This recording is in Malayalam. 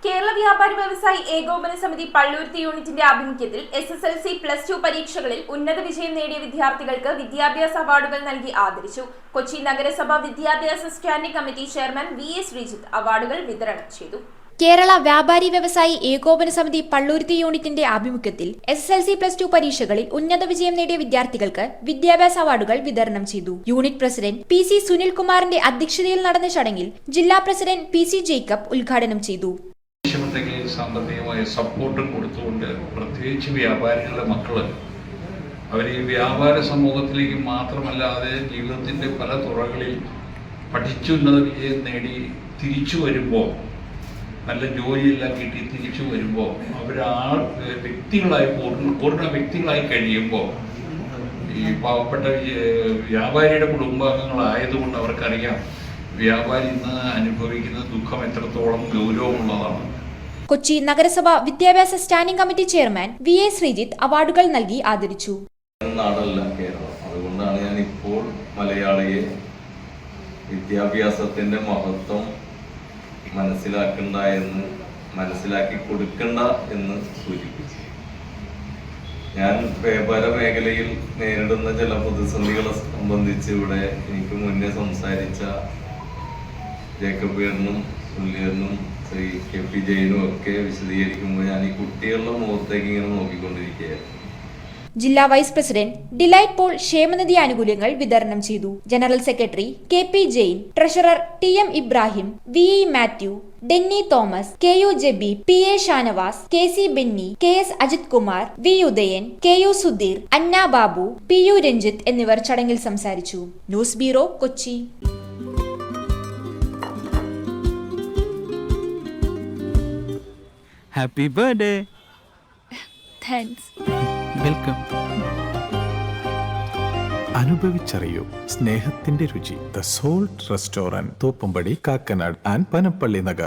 കേരള വ്യാപാരി വ്യവസായി ഏകോപന സമിതി പള്ളുരുത്തി യൂണിറ്റിന്റെ ആഭിമുഖ്യത്തിൽ SSLC+2 പരീക്ഷകളിൽ ഉന്നത വിജയം നേടിയ വിദ്യാർത്ഥികൾക്ക് വിദ്യാഭ്യാസ അവാർഡുകൾ നൽകി ആദരിച്ചു. കൊച്ചി നഗരസഭ വിദ്യാഭ്യാസ standing committee chairman VA Sreejith അവാർഡുകൾ വിതരണം ചെയ്തു. കേരള വ്യാപാരി വ്യവസായി ഏകോപന സമിതി പള്ളുരുത്തി യൂണിറ്റിന്റെ ആഭിമുഖ്യത്തിൽ SSLC+2 പരീക്ഷകളിൽ ഉന്നത വിജയം നേടിയ വിദ്യാർത്ഥികൾക്ക് വിദ്യാഭ്യാസ അവാർഡുകൾ വിതരണം ചെയ്തു. യൂണിറ്റ് പ്രസിഡന്റ് PC സുനിൽകുമാറിന്റെ അധ്യക്ഷതയിൽ നടന്ന ചടങ്ങിൽ ജില്ലാ പ്രസിഡന്റ് PC ജേക്കബ് ഉദ്ഘാടനം ചെയ്തു. സാമ്പത്തികമായ സപ്പോർട്ടും കൊടുത്തുകൊണ്ട് പ്രത്യേകിച്ച് വ്യാപാരികളുടെ മക്കള് അവർ ഈ വ്യാപാര സമൂഹത്തിലേക്ക് മാത്രമല്ലാതെ ജീവിതത്തിൻ്റെ പല തുറകളിൽ പഠിച്ചുന്നത വിജയം നേടി തിരിച്ചു വരുമ്പോൾ, നല്ല ജോലിയെല്ലാം കിട്ടി തിരിച്ചു വരുമ്പോൾ വ്യക്തികളായി പൂർണ്ണ വ്യക്തികളായി കഴിയുമ്പോൾ ഈ പാവപ്പെട്ട വ്യാപാരിയുടെ കുടുംബാംഗങ്ങളായതുകൊണ്ട് അവർക്കറിയാം വ്യാപാരി ഇന്ന് അനുഭവിക്കുന്ന ദുഃഖം എത്രത്തോളം ഗൗരവമുള്ളതാണ്. കൊച്ചി നഗരസഭ വിദ്യാഭ്യാസ standing committee chairman VA Sreejith അവാർഡുകൾ നൽകി ആദരിച്ചു. നാടല്ല കേരളം, അതുകൊണ്ടാണ് ഞാൻ ഇപ്പോൾ മലയാളിയെ വിദ്യാഭ്യാസത്തിന്റെ മഹത്വം മനസ്സിലാക്കി കൊടുക്കണ്ട എന്ന് സൂചിപ്പിച്ചു. ഞാൻ വ്യാപാര മേഖലയിൽ നേരിടുന്ന ചില പ്രതിസന്ധികളെ സംബന്ധിച്ച് ഇവിടെ എനിക്ക് മുന്നേ സംസാരിച്ച ജേക്കബിയറിനും സുല്യറിനും ശ്രീ KP ജയനും ഒക്കെ വിശദീകരിക്കുമ്പോൾ ഞാൻ ഈ കുട്ടികളുടെ മുഖത്തേക്ക് ഇങ്ങനെ നോക്കിക്കൊണ്ടിരിക്കുകയായിരുന്നു. ജില്ലാ വൈസ് പ്രസിഡന്റ് ഡിലൈറ്റ് പോൾ ക്ഷേമനിധി ആനുകൂല്യങ്ങൾ വിതരണം ചെയ്തു. General secretary KP Jain, treasurer TM Ibrahim, VE Mathew, Denny Thomas, KU Jebi, PA Shanavas, KC Benny, KS Ajith Kumar, V Udayan, KU Sudheer, Anna Babu, PU Ranjith എന്നിവർ ചടങ്ങിൽ സംസാരിച്ചു. News bureau, Kochi. Happy birthday. Thanks. Welcome. അനുഭവിച്ചറിയൂ സ്നേഹത്തിന്റെ രുചി. The salt restaurant, Thoppumpady, Kakkanad and Panampilly Nagar.